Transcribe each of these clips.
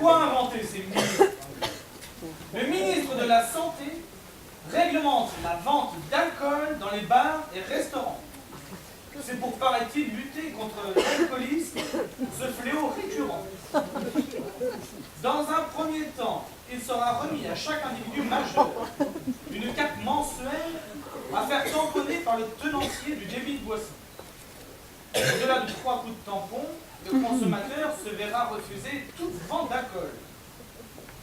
quoi inventer ces ministres? Le ministre de la Santé réglemente la vente d'alcool dans les bars et restaurants. C'est pour, paraît-il, lutter contre l'alcoolisme, ce fléau récurrent. Dans un premier temps, il sera remis à chaque individu majeur une carte mensuelle à faire tamponner par le tenancier du débit de boisson. Au-delà de 3 coups de tampon, le consommateur se verra refuser toute vente d'alcool.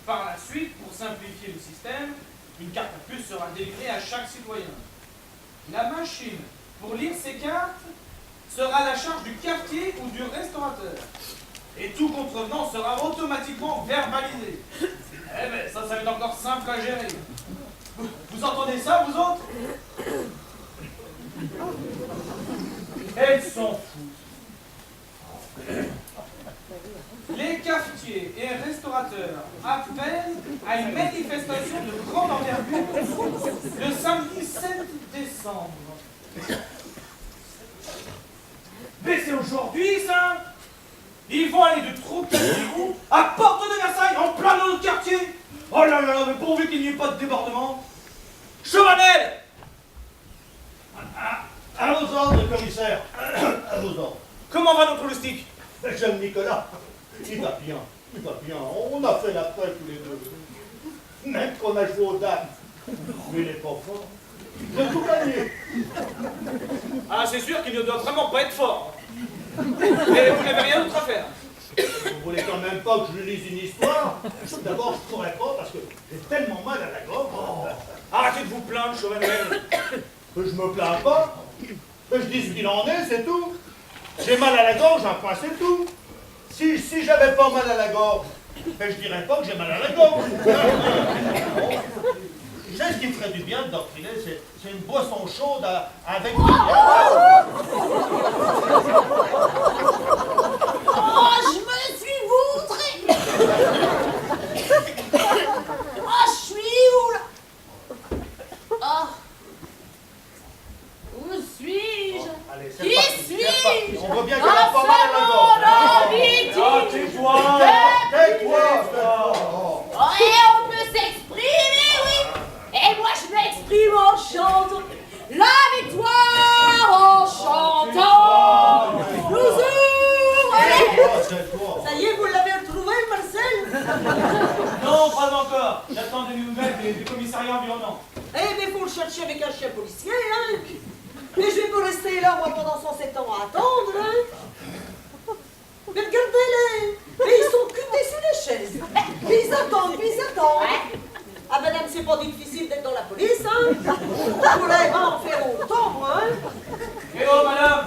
Par la suite, pour simplifier le système, une carte à puce sera délivrée à chaque citoyen. La machine pour lire ces cartes sera à la charge du cafetier ou du restaurateur. Et tout contrevenant sera automatiquement verbalisé. Eh ben, ça va être encore simple à gérer. Vous entendez ça, vous autres? Elles s'en foutent. Les cafetiers et restaurateurs appellent à une manifestation de grande envergure le samedi 7 décembre. Mais c'est aujourd'hui, ça? Ils vont aller de Trocadéro à Porte de Versailles, en plein dans notre quartier. Oh là là là, mais pourvu qu'il n'y ait pas de débordement. Chevanel! À vos ordres, commissaire. À vos ordres. Comment va notre loustique? Jeune Nicolas, il va bien, il va bien. On a fait la fête tous les deux. Même qu'on a joué aux dames. Mais il n'est pas fort. Il a tout gagné. Ah, c'est sûr qu'il ne doit vraiment pas être fort. Mais vous n'avez rien d'autre à faire. Vous voulez quand même pas que je lui lise une histoire? D'abord, je ne pourrais pas parce que j'ai tellement mal à la gorge. Oh. Arrêtez de vous plaindre, Chevanel. Je me plains pas. Je dis ce qu'il en est, c'est tout. J'ai mal à la gorge, un point, c'est tout. Si j'avais pas mal à la gorge, ben je dirais pas que j'ai mal à la gorge. Tu sais ce qui me ferait du bien de doctriner, c'est une boisson chaude avec du Oh, je me suis voutré. Oh, je suis où, là? Oh. Où suis-je? Allez, c'est Qui parti, c'est suis-je? parti. On voit bien qu'elle a pas mal à la gorge. Ah, tais-toi! Tais-toi! Oh, et on peut s'exprimer, oui. Et moi, je m'exprime en chantant la victoire en chantant. Nous Ça y est, vous l'avez retrouvé, Marcel? Non, pas encore. J'attends des nouvelles des commissariats environnants. Eh bien, faut le chercher avec un chien policier, hein. Mais je vais pas rester là, moi, pendant 107 ans à attendre, hein. Mais regardez-les. Mais ils sont cutés sur les chaises. Puis ils attendent, puis ils attendent. Ah, madame, c'est pas difficile d'être dans la police, hein. Je pourrais en faire autant, moi, hein. Eh oh, madame,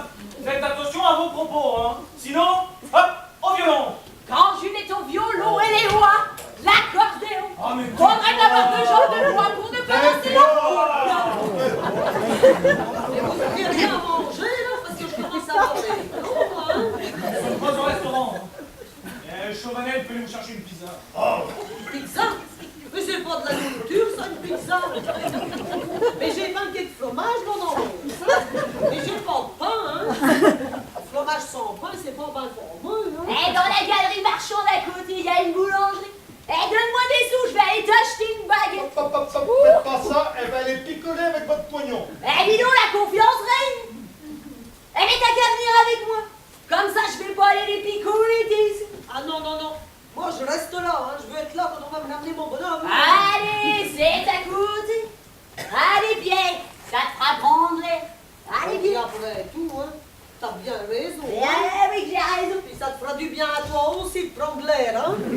faites attention à vos propos, hein. Sinon, hop, au violon. Quand Jules est au violon et les rois, l'accordéon. Ah, mais Faudrait avoir 2 genres de bois pour ne pas lancer la poule. Mais vous n'avez rien à manger, là, parce que je commence à manger. Non, hein. Nous sommes pas au restaurant. Chauvanel peut aller vous chercher une pizza. Pizza? Mais c'est pas de la nourriture, ça, une pizza. Mais j'ai manqué de fromage, non, non. Mais j'ai pas de pain, hein. Fromage sans pain, c'est pas bon pour moi, non. Et dans la galerie marchande à côté, il y a une boulangerie. Eh, donne-moi des sous, je vais aller t'acheter une baguette. Hop, hop, hop, faites pas ça, elle va aller picoler avec votre pognon. Eh, dis donc, la confiance règne. Eh, mais t'as qu'à venir avec moi. Comme ça, je vais pas aller les picoler, ici. Ah non, non, non. Moi, je reste là, hein. Je veux être là quand on va me ramener mon bonhomme. Allez, c'est à côté. Allez, Pierre, ça te fera prendre l'air. Allez, Et viens. après tout, hein. T'as bien raison, Eh, hein. oui, j'ai raison. Puis ça te fera du bien à toi aussi de prendre l'air, hein. Tu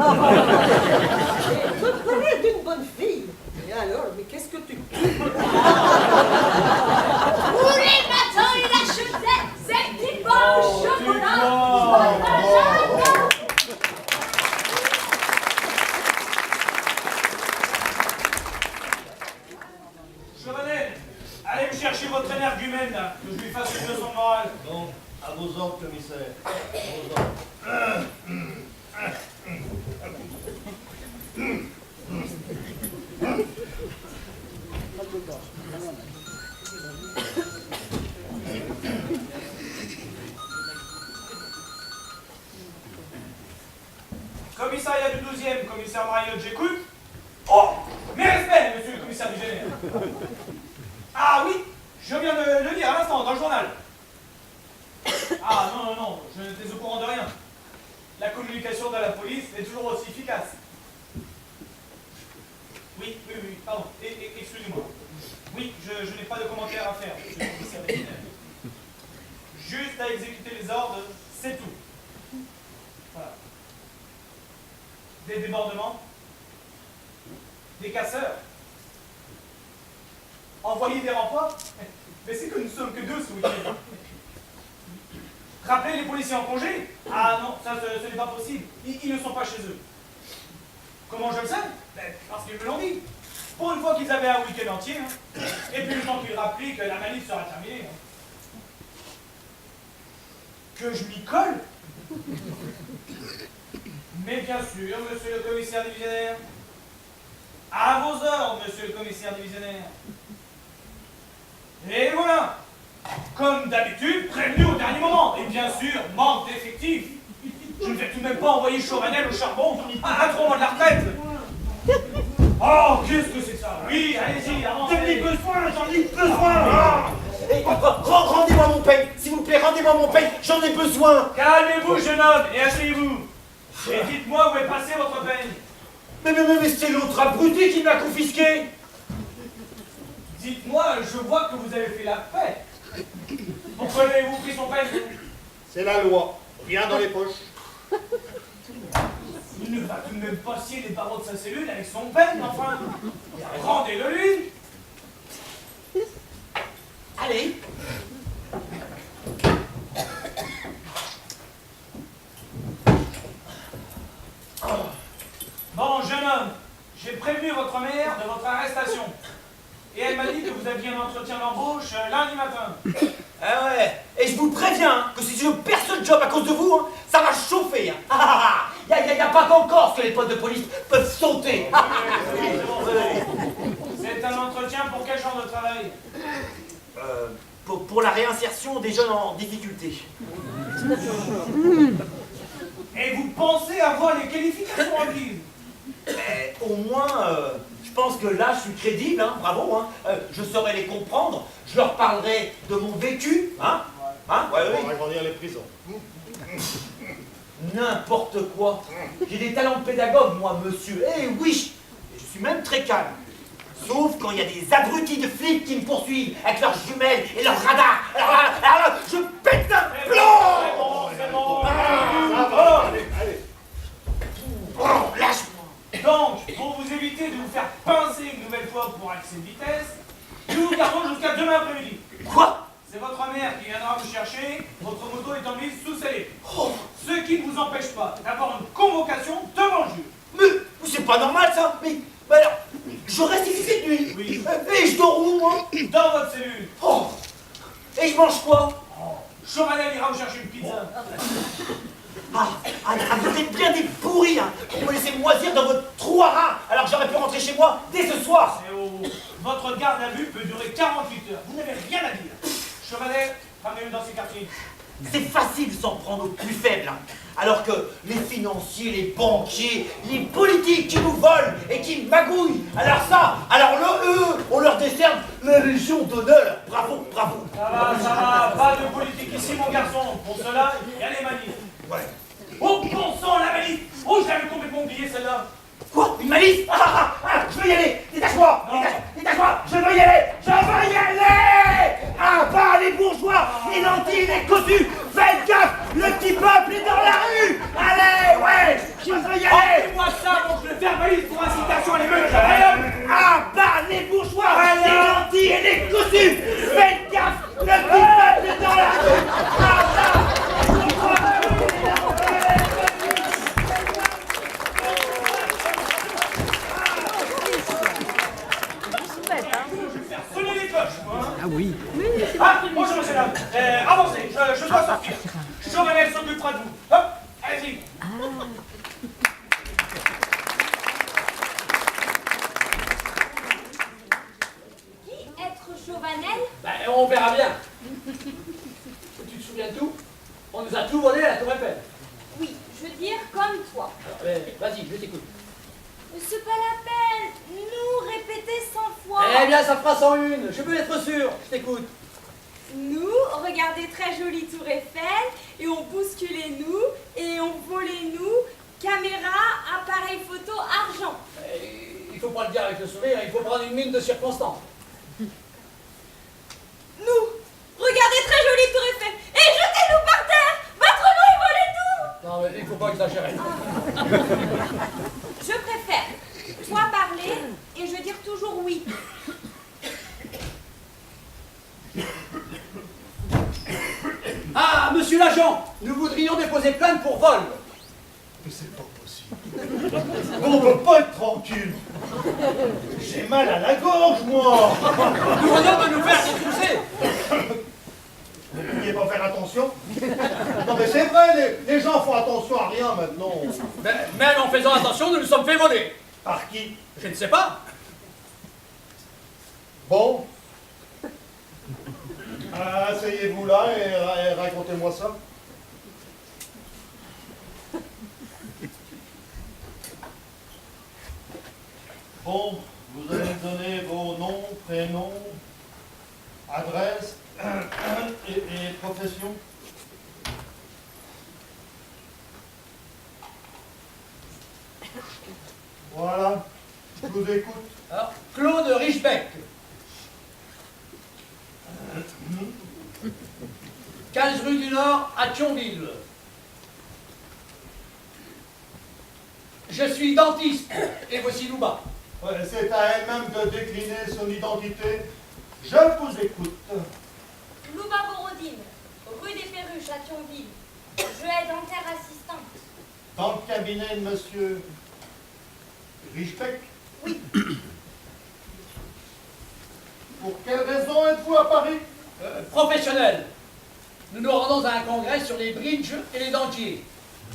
parais d'une bonne fille. Et alors, mais qu'est-ce que tu... Tous les matins, il achetait ses petits pains au chocolat. Chevanel, allez me chercher votre énergumène, là, que je lui fasse une leçon de morale. Non, à vos ordres, commissaire. À vos ordres. Commissariat du 12e, commissaire Mariotte, j'écoute. Oh, mes respects, monsieur le commissaire du général. Ah oui, je viens de le lire à l'instant dans le journal. Ah non, non, non, je n'étais au courant de rien. La communication de la police est toujours aussi efficace. Oui, oui, oui, pardon, excusez-moi. Oui, je n'ai pas de commentaires à faire, monsieur le commissaire du général. Juste à exécuter les ordres, c'est tout. Voilà. Des débordements, des casseurs, envoyer des renforts. Mais c'est que nous sommes que deux ce week-end. Rappeler les policiers en congé? Ah non, ça ce n'est pas possible. Ils ne sont pas chez eux. Comment je le sais? Ben, parce qu'ils me l'ont dit. Pour une fois qu'ils avaient un week-end entier. Hein. Et puis le temps qu'ils rappelaient que la manif sera terminée. Hein. Que je m'y colle? Mais bien sûr, monsieur le commissaire divisionnaire. À vos ordres, monsieur le commissaire divisionnaire. Et voilà. Comme d'habitude, prévenu au dernier moment. Et bien sûr, manque d'effectifs. Je ne vais tout de même pas envoyer Chauvanel au charbon à 3 mois de la retraite. Oh, qu'est-ce que c'est ça? Oui, allez-y, avancez. J'en ai besoin. Rendez-moi mon pain, s'il vous plaît, rendez-moi mon pain, j'en ai besoin. Calmez-vous, jeune homme, et asseyez-vous. Et dites-moi où est passé votre peigne. Mais c'est l'autre abruti qui m'a confisqué. Dites-moi, je vois que vous avez fait la paix. Pourquoi avez-vous pris son peigne? C'est la loi, rien dans les poches. Il ne va tout de même pas scier les barreaux de sa cellule avec son peigne, enfin. Rendez-le lui. Allez. Bon, jeune homme, j'ai prévenu votre mère de votre arrestation. Et elle m'a dit que vous aviez un entretien d'embauche lundi matin. Ah ouais, et je vous préviens hein, que si je perds ce job à cause de vous, hein, ça va chauffer. Hein. Y a pas qu'en Corse que les potes de police peuvent sauter. C'est un entretien pour quel genre de travail? Pour la réinsertion des jeunes en difficulté. Et vous pensez avoir les qualifications requises? Mais au moins, je pense que là, je suis crédible, hein, bravo. Hein, je saurai les comprendre, je leur parlerai de mon vécu. Hein, hein, ouais, On va agrandir les prisons. N'importe quoi. J'ai des talents de pédagogue, moi, monsieur. Eh oui, et je suis même très calme. Sauf quand il y a des abrutis de flics qui me poursuivent avec leurs jumelles et leurs radars. Alors là, je pète un plomb. C'est bon. Allez. Oh, lâche-moi. Donc, pour vous éviter de vous faire pincer une nouvelle fois pour excès de vitesse, nous vous gardons jusqu'à demain après-midi. Quoi? C'est votre mère qui viendra vous chercher, votre moto étant mise sous scellé. Oh, Ce qui ne vous empêche pas d'avoir une convocation devant le juge. mais c'est pas normal ça. Mais alors, je reste ici cette nuit. Oui. Et je dors où, moi? Dans votre cellule. Oh, et je mange quoi? Chauvanel ira vous chercher une pizza. Vous êtes bien des pourris, hein. Vous me laissez moisir dans votre trou à rats, alors que j'aurais pu rentrer chez moi dès ce soir. C'est au... Votre garde à vue peut durer 48 heures. Vous n'avez rien à dire. Chauvanel, ramenez-le dans ces quartiers. C'est facile de s'en prendre aux plus faibles, hein. Alors que les financiers, les banquiers, les politiques qui nous volent et qui magouillent, alors eux, on leur décerne la Légion d'honneur. Bravo, bravo. Ça va, pas de politique ici, mon garçon. Pour cela, il y a les manifs. Ouais. Oh, bon sang, la manif! Oh, je l'avais complètement oublié, celle-là. Quoi? Une malice? Je veux y aller. Détache-moi. Détache-moi. Je veux y aller. Ah bah, les bourgeois, les nantis, les cossus, faites gaffe, le petit peuple est dans la rue. Allez, ouais, je veux y aller. Offrez-moi ça, donc je le verbalise pour incitation à l'émeute. Ah bah, les bourgeois, les nantis et les cossus, faites gaffe, le petit peuple est dans la rue. Ah bah, Sonner les cloches, moi. Ah oui. Ah, bonjour, monsieur, là. Avancez, je dois sortir. Combien ça fera 101? Je peux être sûr. Je t'écoute. Nous, on regardait très jolie tour Eiffel, et on bousculait nous, et on volait nous, caméra, appareil photo, argent. Il faut pas le dire avec le sourire, il faut prendre une mine de circonstance. Nous, regardez très jolie tour Eiffel, et jetez-nous par terre. Votre nous, il volait tout. Non, mais il faut pas exagérer. Je préfère toi parler, et je dire toujours oui. Ah, monsieur l'agent, nous voudrions déposer plainte pour vol. Mais c'est pas possible. On peut pas être tranquille. J'ai mal à la gorge, moi. Nous venons de nous faire détrousser. Vous ne pouviez pas faire attention? Non mais c'est vrai, les gens font attention à rien maintenant. Mais même en faisant attention, nous nous sommes fait voler. Par qui? Je ne sais pas. Bon. Asseyez-vous là et racontez-moi ça. Bon, vous allez me donner vos noms, prénoms, adresses et profession. Voilà, je vous écoute. Alors, Claude Richbeck. 15 rue du Nord à Thionville. Je suis dentiste et voici Louba. Ouais, c'est à elle-même de décliner son identité. Je vous écoute. Louba Borodine, rue des Perruches à Thionville. Je est dentaire assistante. Dans le cabinet de monsieur Richbeck? Oui. Pour quelle raison êtes-vous à Paris? Professionnel. Nous nous rendons à un congrès sur les bridges et les dentiers.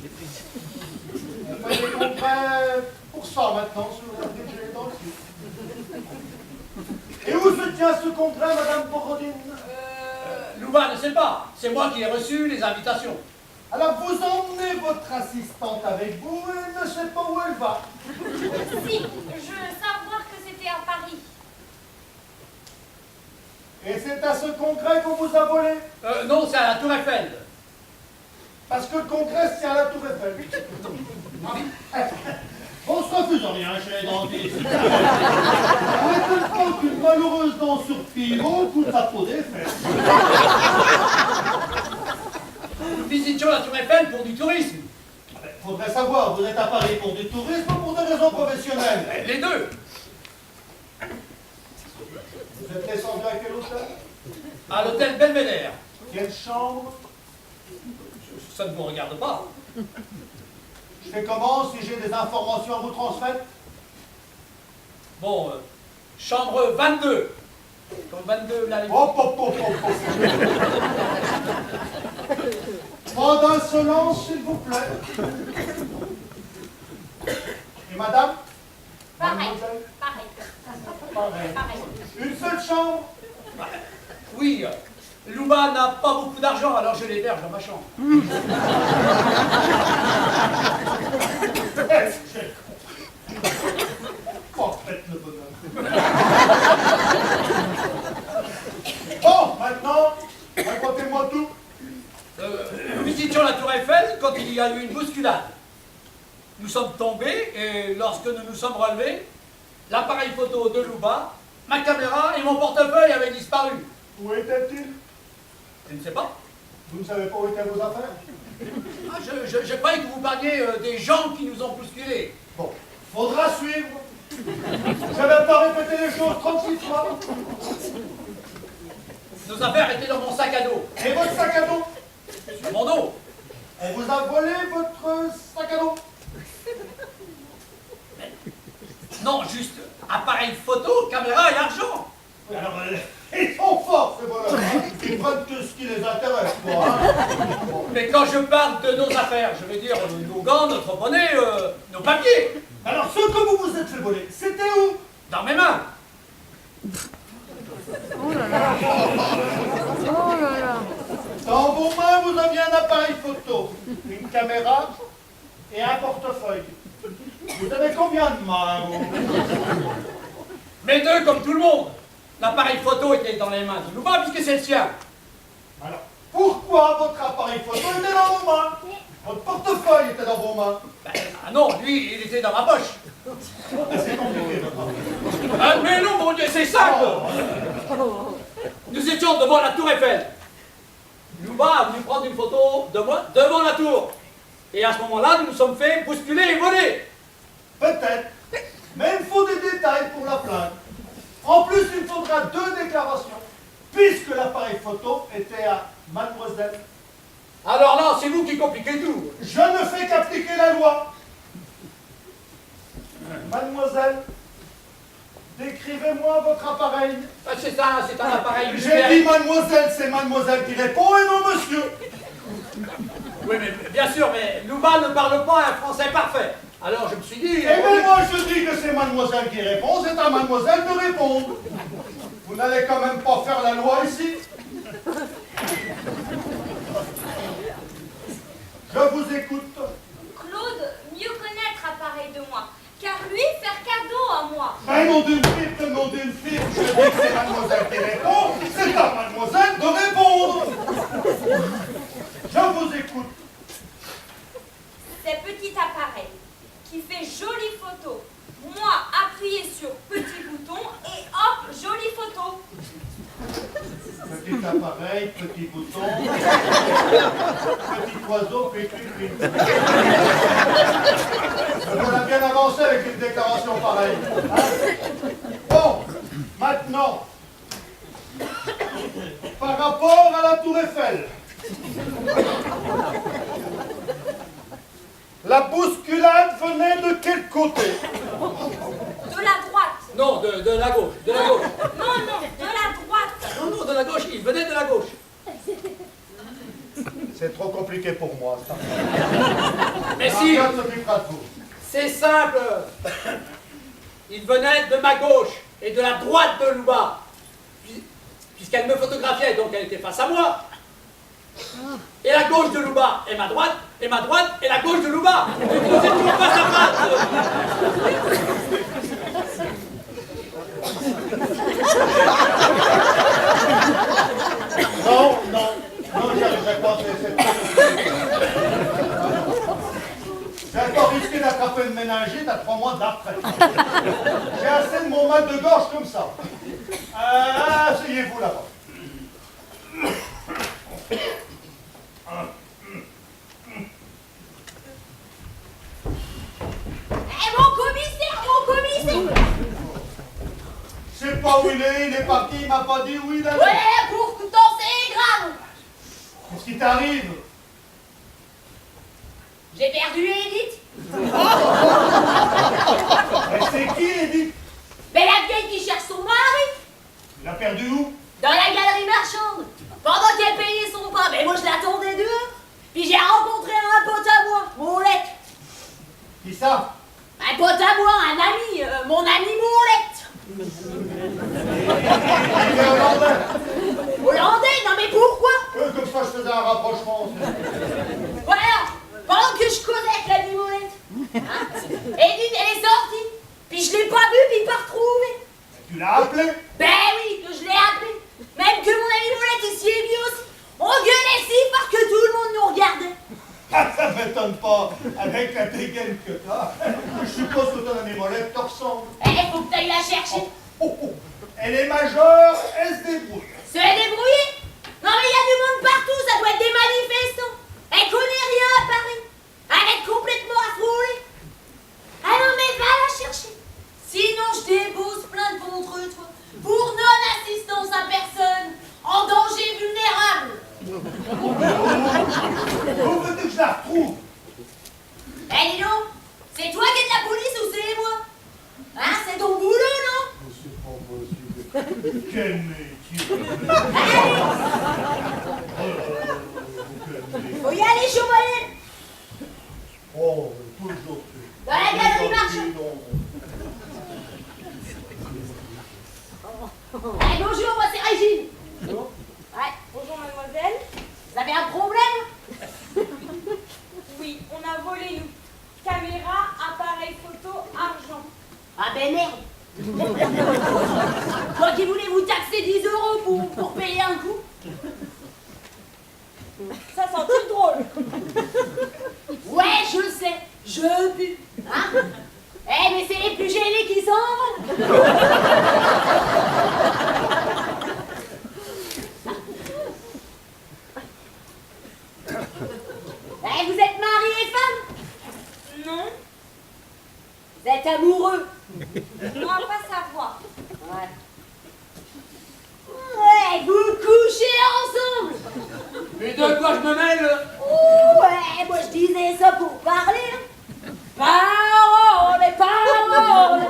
On fait des congrès pour ça maintenant, sur la bridge et les dentiers. Et où se tient ce congrès, madame Borodine? Louba ne sait pas. C'est moi qui ai reçu les invitations. Alors vous emmenez votre assistante avec vous et elle ne sait pas où elle va. Si, je savoir que c'était à Paris. Et c'est à ce congrès qu'on vous a volé? Non, c'est à la Tour Eiffel. Parce que le congrès se tient à la Tour Eiffel. On se refuse rien chez les dentistes. On est tellement qu'une malheureuse dent sur pivot coûte la peau des fesses. Nous visitions la Tour Eiffel pour du tourisme. Faudrait savoir, vous êtes à Paris pour du tourisme ou pour des raisons professionnelles? Les deux. Vous êtes descendu à quel hôtel? À l'hôtel Belvédère. Quelle chambre? Ça ne vous regarde pas. Je fais comment si j'ai des informations à vous transmettre? Bon, chambre 22. Comme 22, là, les... Hop, hop, hop, hop, hop. Pas d'insolence, s'il vous plaît. Et madame? Pareil. Mademoiselle? Pareil. Pareil. Une seule chambre? Oui, Louba n'a pas beaucoup d'argent, alors je l'héberge dans ma chambre. Oh, faites le bonheur. Bon, maintenant, racontez-moi tout. Nous visitions la Tour Eiffel quand il y a eu une bousculade. Nous sommes tombés et lorsque nous nous sommes relevés, l'appareil photo de Louba, ma caméra et mon portefeuille avaient disparu. Où était-il? Je ne sais pas. Vous ne savez pas où étaient vos affaires? Ah, je croyais que vous parliez des gens qui nous ont bousculés. Bon, faudra suivre. Je n'avais pas répété les choses 36 fois. Nos affaires étaient dans mon sac à dos, Et votre sac à dos? sur mon dos. On vous a volé votre sac à dos? Non, juste appareil photo, caméra et argent. Oui, alors, ils sont forts, ces voleurs. Hein. Ils prennent tout ce qui les intéresse, quoi. Hein. Bon. Mais quand je parle de nos affaires, je veux dire nos gants, notre bonnet, nos papiers. Alors, ce que vous vous êtes fait voler, c'était où? Dans mes mains. Dans vos mains, vous aviez un appareil photo, une caméra et un portefeuille. Vous avez combien de mains, vous? Mes deux comme tout le monde. l'appareil photo était dans les mains de Louba puisque c'est le sien. Alors, pourquoi votre appareil photo était dans vos mains? Votre portefeuille était dans vos mains? Ah non, lui, il était dans ma poche. C'est compliqué, votre affaire. Ah, mais non, mon Dieu, c'est simple. Nous étions devant la tour Eiffel. Louba a voulu prendre une photo de moi devant la tour. Et à ce moment-là, nous nous sommes fait bousculer et voler. Peut-être. Mais il faut des détails pour la plainte. En plus, il faudra 2 déclarations, puisque l'appareil photo était à mademoiselle. Alors là, c'est vous qui compliquez tout. Je ne fais qu'appliquer la loi. Mademoiselle, décrivez-moi votre appareil. Ah, c'est un appareil J'ai numérique. dit mademoiselle, c'est mademoiselle qui répond et non monsieur. Oui, mais bien sûr, mais Louba ne parle pas un français parfait. Alors je me suis dit... Eh bien moi je dis que c'est mademoiselle qui répond, c'est à mademoiselle de répondre. Vous n'allez quand même pas faire la loi ici. Je vous écoute. Claude, mieux connaître appareil de moi, car lui faire cadeau à moi. Mais nom d'une pipe, nom d'une pipe, je dis que c'est mademoiselle qui répond, c'est à mademoiselle de répondre. Je vous écoute. Ces petits appareils qui fait jolie photo. Moi, appuyez sur petit bouton et hop, jolie photo. Petit appareil, petit bouton, petit oiseau, pipi. On a bien avancé avec une déclaration pareille. Hein? Bon, maintenant, par rapport à la tour Eiffel, la bousculade venait de quel côté? De la droite. Non, de la gauche, de la gauche. Non, de la droite. Non, de la gauche, il venait de la gauche. C'est trop compliqué pour moi, ça. Mais si, Marianne s'occupera de vous. c'est simple. Il venait de ma gauche et de la droite de Louba. Puisqu'elle me photographiait, donc elle était face à moi. Et la gauche de Louba est ma droite, et ma droite est la gauche de Louba. Donc nous étions face à face. Non, j'y arriverai pas, c'est trop compliqué. J'ai pas risqué d'attraper une méningite à 3 mois de la retraite. J'ai assez de mon mal de gorge comme ça. Asseyez-vous là-bas. Mon commissaire! Je sais pas où il est parti, il m'a pas dit où il allait. Ouais, pourtant c'est grave! Qu'est-ce qui t'arrive? J'ai perdu Edith! Mais c'est qui, Edith? Mais la vieille qui cherche son mari! Il l'a perdu où? Dans la galerie marchande! Pendant qu'elle payait son pain, mais moi je l'attendais dehors! Puis j'ai rencontré un pote à moi, Moulette! Qui ça? Un pote à moi, un ami, mon ami Moulette! Il est hollandais. Hollandais? Non mais pourquoi? Comme ça, je faisais un rapprochement. Voilà! Pendant que je causais avec l'ami Moulette, hein, Edith elle est sortie! Puis je l'ai pas vue, puis pas retrouvée! Tu l'as appelé? Ben oui, que je l'ai appelé! Même que mon ami Moulette s'y est mis aussi! On gueulait si fort que tout le monde nous regardait! Ah, ça m'étonne pas, avec la dégaine que t'as. Je suppose que ton ami Molette te ressemble. Eh, faut que t'ailles la chercher! Elle est majeure, elle se débrouille. Se débrouiller? Non mais il y a du monde partout, ça doit être des manifestants! Elle connaît rien à Paris! Elle est complètement affolée! Ah non mais va la chercher! Sinon je dépose plainte contre toi pour non-assistance à personne en danger vulnérable! Vous voulez que je la retrouve? Eh dis donc, c'est toi qui es de la police ou c'est moi? Hein, c'est ton boulot, non? C'est pas possible. Quel métier. Faut y aller, Chauvelin! Oh, toujours. Dans la galerie marchande! Eh, bonjour, moi c'est Régine! Ouais, Bonjour mademoiselle. vous avez un problème? Oui, on a volé nous. Caméra, appareil photo, argent. Ah ben merde! Toi qui voulais vous taxer 10 € pour payer un coup. Ça sent-il drôle? Ouais, je sais, je pue. Hein? Eh, mais c'est les plus gênés qui s'en vont. Eh, vous êtes mari et femme? Non, Vous êtes amoureux? moi pas savoir. Ouais. Ouais, vous couchez ensemble. Mais de quoi je me mêle? Ouais, moi je disais ça pour parler. Paroles, paroles.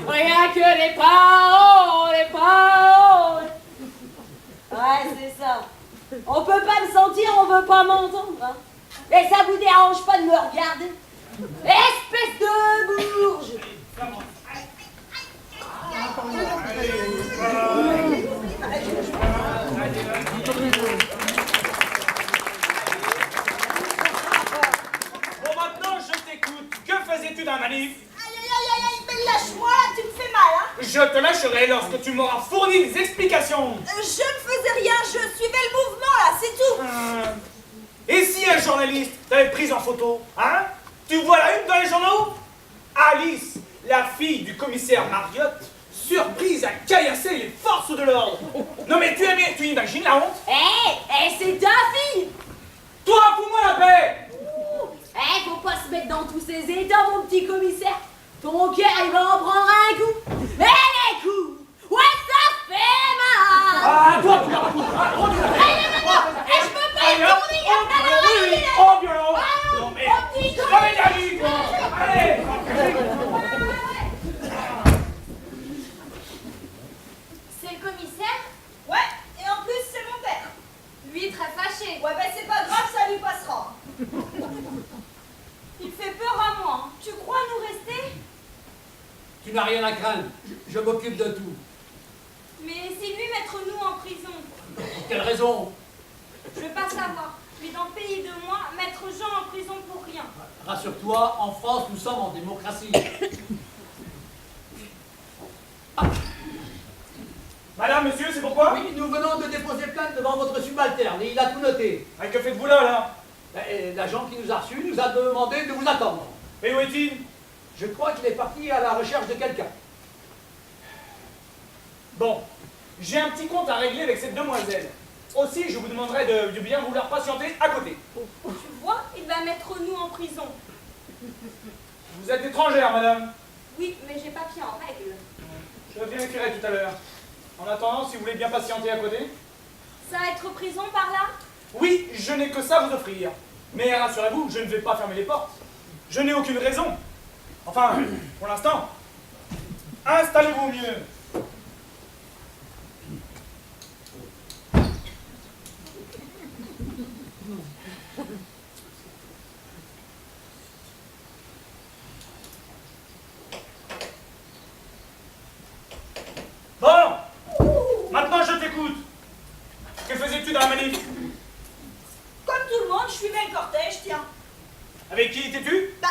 Rien que les paroles, paroles. Ouais, c'est ça. On peut pas me sentir, on veut pas m'entendre. Hein. Et ça vous dérange pas de me regarder? Espèce de bourge. Bon, maintenant, je t'écoute. Que faisais-tu dans la manif? Aïe, mais lâche-moi là, tu me fais mal, hein. Je te lâcherai lorsque tu m'auras fourni des explications. Je ne faisais rien, je suivais le mouvement là, c'est tout. Et si un journaliste t'avait prise en photo, hein? Tu vois la une dans les journaux? Alice, la fille du commissaire Mariotte, surprise à caillasser les forces de l'ordre. Non mais tu imagines la honte? C'est ta fille. Toi, fous-moi la paix! Faut pas se mettre dans tous ces états, mon petit commissaire. Ton cœur, il va en prendre un coup. Mais les coups, ouais, ça fait mal. Ah, toi, tu vas Je peux pas y tourner. Oh, violent! Non mais... Mon petit Allez, David! Allez! C'est le commissaire? Ouais, et en plus c'est mon père. Lui, très fâché. Ouais, ben c'est pas grave, ça lui passera. Il fait peur à moi. Tu crois nous rester? Tu n'as rien à craindre. Je m'occupe de tout. Mais c'est lui mettre nous en prison. Pour quelle raison? Je veux pas savoir. Mais dans le pays de moi, mettre Jean en prison pour rien. Rassure-toi, en France, nous sommes en démocratie. Madame, monsieur, c'est pourquoi? Oui, nous venons de déposer plainte devant votre subalterne et il a tout noté. Ah, que faites-vous là? L'agent qui nous a reçus nous a demandé de vous attendre. Et où est-il? Je crois qu'il est parti à la recherche de quelqu'un. Bon, j'ai un petit compte à régler avec cette demoiselle. Aussi, je vous demanderai de bien vouloir patienter à côté. Tu vois, il va mettre nous en prison. Vous êtes étrangère, madame. Oui, mais j'ai papier en règle. Je vérifierai tout à l'heure. En attendant, si vous voulez bien patienter à côté. Ça va être prison par là? Oui, je n'ai que ça à vous offrir. Mais rassurez-vous, je ne vais pas fermer les portes. Je n'ai aucune raison. Enfin, pour l'instant. Installez-vous mieux. Bon, maintenant je t'écoute. Que faisais-tu dans la manif? Comme tout le monde, je suivais le cortège, tiens. Avec qui étais-tu? Bah,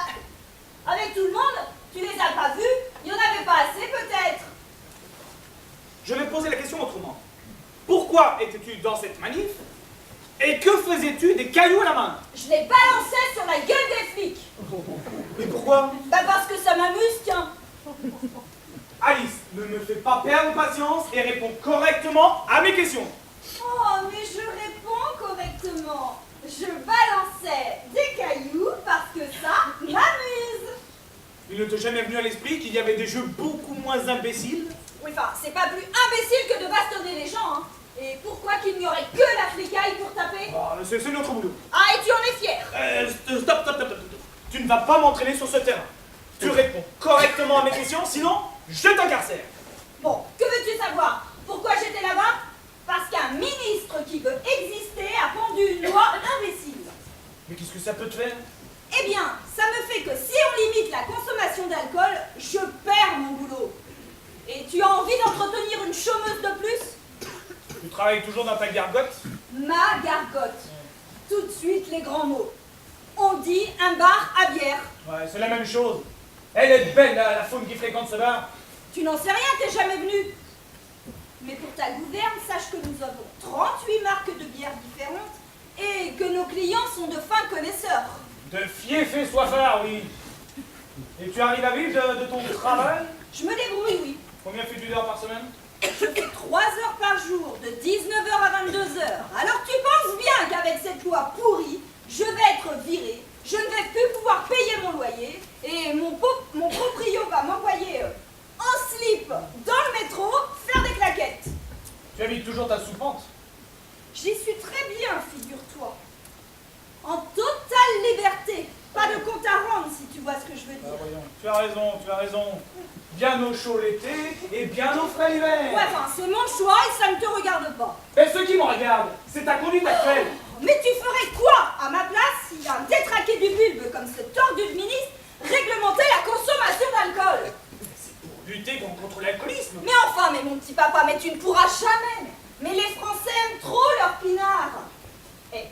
avec tout le monde, tu les as pas vus? Il y en avait pas assez peut-être. Je vais poser la question autrement. Pourquoi étais-tu dans cette manif? Et que faisais-tu des cailloux à la main? Je les balançais sur la gueule des flics. Et pourquoi? Bah parce que ça m'amuse, tiens. Alice, ne me fais pas perdre patience et réponds correctement à mes questions. Oh, mais je réponds correctement. Je balançais des cailloux parce que ça m'amuse. Il ne t'est jamais venu à l'esprit qu'il y avait des jeux beaucoup moins imbéciles? Oui, enfin, c'est pas plus imbécile que de bastonner les gens, hein. Et pourquoi qu'il n'y aurait que la fricaille pour taper? Oh, c'est notre boulot. Ah, et tu en es fier? Stop. Tu ne vas pas m'entraîner sur ce terrain. Tu réponds correctement à mes questions, sinon je t'incarcère. Bon, que veux-tu savoir? Pourquoi j'étais là-bas? Parce qu'un ministre qui veut exister a pondu une loi imbécile. Mais qu'est-ce que ça peut te faire? Eh bien, ça me fait que si on limite la consommation d'alcool, je perds mon boulot. Et tu as envie d'entretenir une chômeuse de plus? Tu travailles toujours dans ta gargote? Ma gargote. Tout de suite les grands mots. On dit un bar à bière. Ouais, c'est la même chose. Elle est belle, la faune qui fréquente ce bar. Tu n'en sais rien, t'es jamais venu. Mais pour ta gouverne, sache que nous avons 38 marques de bières différentes et que nos clients sont de fins connaisseurs. De fiefs soifards, oui. Et tu arrives à vivre de ton travail? Je me débrouille, oui. Combien fais-tu d'heures par semaine? Je fais 3 heures par jour, de 19h à 22h. Alors tu penses bien qu'avec cette loi pourrie, je vais être virée, je ne vais plus pouvoir payer mon loyer, et mon proprio va m'envoyer en slip dans le métro faire des claquettes. Tu habites toujours ta soupente? J'y suis très bien, figure-toi. En totale liberté. Pas de compte à rendre, si tu vois ce que je veux dire. Voyons. Tu as raison. Bien au chaud l'été et bien au frais l'hiver. Ouais, enfin, c'est mon choix et ça ne te regarde pas. Et ce qui me regarde, c'est ta conduite actuelle. Mais tu ferais quoi à ma place si un détraqué du bulbe comme ce tordu de ministre réglementait la consommation d'alcool? C'est pour lutter contre l'alcoolisme. Mais enfin, mais mon petit papa, mais tu ne pourras jamais. Mais les Français aiment trop leur pinard. Et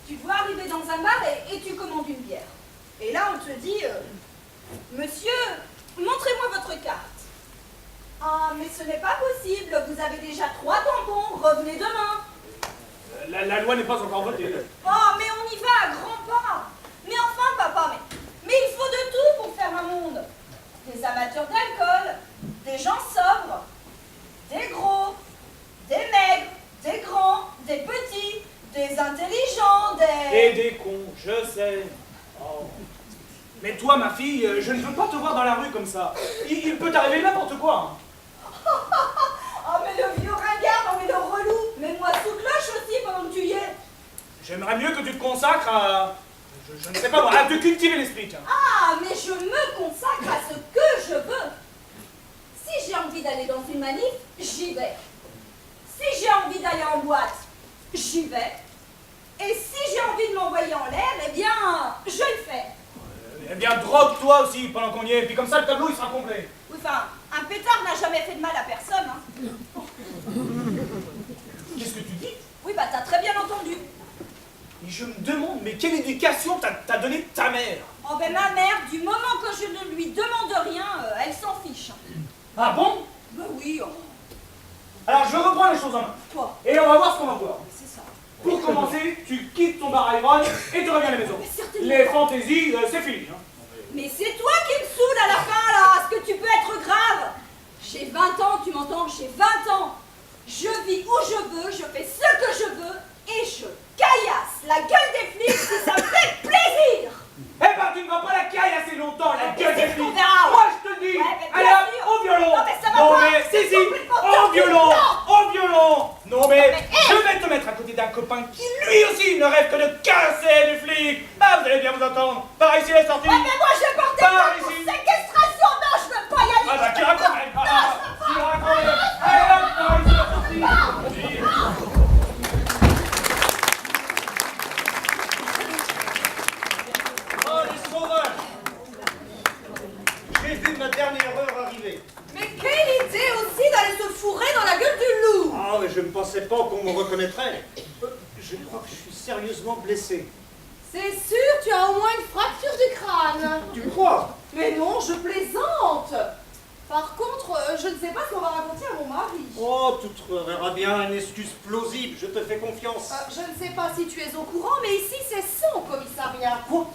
tu dois arriver dans un bar et tu commandes une bière. Et là, on te dit, monsieur, montrez-moi votre carte. Ah, mais ce n'est pas possible, vous avez déjà 3 tampons, revenez demain. La loi n'est pas encore votée. Oh, mais on y va à grands pas. Mais enfin, papa, mais il faut de tout pour faire un monde. Des amateurs d'alcool, des gens sobres, des gros, des maigres, des grands, des petits, des intelligents, des... Et des cons, je sais. Oh. Mais toi, ma fille, je ne veux pas te voir dans la rue comme ça. Il peut t'arriver n'importe quoi. Oh, mais le vieux ringard, oh, mais le relou. Mets-moi sous cloche aussi pendant que tu y es. J'aimerais mieux que tu te consacres à... Je ne sais pas moi, à te cultiver l'esprit. Tiens. Ah, mais je me consacre à ce que je veux. Si j'ai envie d'aller dans une manif, j'y vais. Si j'ai envie d'aller en boîte, j'y vais. Et si j'ai envie de m'envoyer en l'air, eh bien, je le fais. Eh bien, drogue-toi aussi pendant qu'on y est, puis comme ça le tableau il sera complet. Oui, enfin, un pétard n'a jamais fait de mal à personne, hein. Qu'est-ce que tu dis? Oui, bah t'as très bien entendu. Et je me demande, mais quelle éducation t'a donné ta mère? Oh ben ma mère, du moment que je ne lui demande rien, elle s'en fiche. Ah bon? Ben oui, oh. Alors je reprends les choses en main. Quoi? Et on va voir ce qu'on va voir. C'est ça. Pour commencer, tu quittes ton bar à ivrogne et tu reviens à la maison. Mais certainement. Les fantaisies, c'est fini. Hein. Mais c'est toi qui me saoule à la fin, là. Est-ce que tu peux être grave? J'ai 20 ans, tu m'entends? J'ai 20 ans. Je vis où je veux, je fais ce que je veux et je caillasse la gueule des flics si ça me fait plaisir. Eh ben, tu ne vas pas la caille assez longtemps, la gueule des c'est ce qu'on flics. verra. Moi, je te le dis. Ouais, mais Allez bien hop, sûr. au violon. Non, mais ça va non, pas. mais C'est si, complètement au tordu. violon. Non. Au violon. Non, mais mais, je vais te mettre à côté d'un copain qui, lui aussi, ne rêve que de casser les flics. Ah, vous allez bien vous entendre. Par ici, les sorties. Ouais, mais moi, je vais porter Par plainte pour ici. séquestration. Non, je veux pas y aller. Ah, bah, qui raconte? Qui raconte? Allez hop, par ici, les sorties. Oh, les sauvages! J'ai vu ma dernière heure arriver. Mais quelle idée aussi d'aller se fourrer dans la gueule du loup! Ah, mais je ne pensais pas qu'on me reconnaîtrait. Je crois que je suis sérieusement blessé. C'est sûr, tu as au moins une fracture du crâne. Tu crois? Mais non, je plaisante. Par contre, je ne sais pas ce qu'on va raconter à mon mari. Oh, tu trouveras bien une excuse plausible, je te fais confiance. Je ne sais pas si tu es au courant, mais ici c'est son commissariat. Quoi?